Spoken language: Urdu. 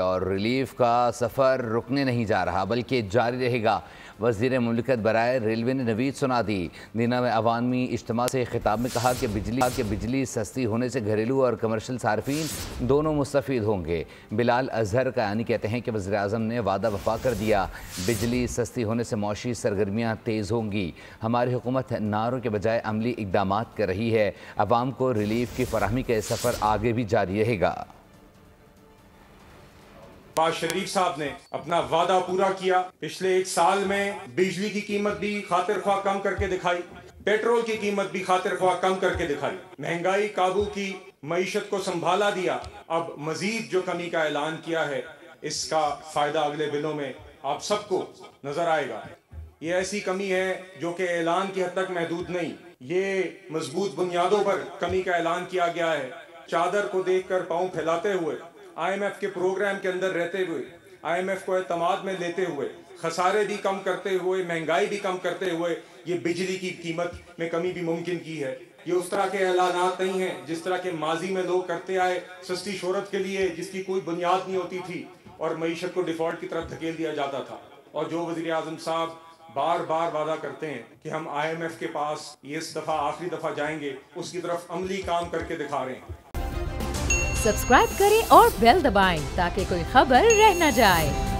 اور ریلیف کا سفر رکنے نہیں جا رہا بلکہ جاری رہے گا۔ وزیر مملکت برائے ریلوے نے نوید سنا دی۔ دینا میں عوامی اجتماع سے خطاب میں کہا کہ بجلی سستی ہونے سے گھریلو اور کمرشل صارفین دونوں مستفید ہوں گے۔ بلال اظہر قیانی کہتے ہیں کہ وزیراعظم نے وعدہ وفا کر دیا، بجلی سستی ہونے سے معاشی سرگرمیاں تیز ہوں گی۔ ہماری حکومت نعروں کے بجائے عملی اقدامات کر رہی ہے۔ عوام کو ریلیف کی فراہمی کا سفر آگے بھی جاری رہے گا۔ نواز شریف صاحب نے اپنا وعدہ پورا کیا۔ پچھلے ایک سال میں بجلی کی قیمت بھی خاطر خواہ کم کر کے دکھائی، پیٹرول کی قیمت بھی خاطر خواہ کم کر کے دکھائی، مہنگائی قابو کی، معیشت کو سنبھالا دیا۔ اب مزید جو کمی کا اعلان کیا ہے اس کا فائدہ اگلے بلوں میں آپ سب کو نظر آئے گا۔ یہ ایسی کمی ہے جو کہ اعلان کی حد تک محدود نہیں، یہ مضبوط بنیادوں پر کمی کا اعلان کیا گیا ہے۔ چادر کو دیکھ کر پاؤں پھیلاتے ہوئے، آئی ایم ایف کے پروگرام کے اندر رہتے ہوئے، آئی ایم ایف کو اعتماد میں لیتے ہوئے، خسارے بھی کم کرتے ہوئے، مہنگائی بھی کم کرتے ہوئے یہ بجلی کی قیمت میں کمی بھی ممکن کی ہے۔ یہ اس طرح کے اعلانات نہیں ہیں جس طرح کے ماضی میں لوگ کرتے آئے سستی شہرت کے لیے، جس کی کوئی بنیاد نہیں ہوتی تھی اور معیشت کو ڈیفالٹ کی طرف دھکیل دیا جاتا تھا۔ اور جو وزیر اعظم صاحب بار بار وعدہ کرتے ہیں کہ ہم آئی ایم ایف کے پاس یہ اس دفعہ آخری دفعہ جائیں گے، اس کی طرف عملی کام کر کے دکھا رہے ہیں۔ سبسکرائب کریں اور بیل دبائیں تاکہ کوئی خبر رہ نہ جائے۔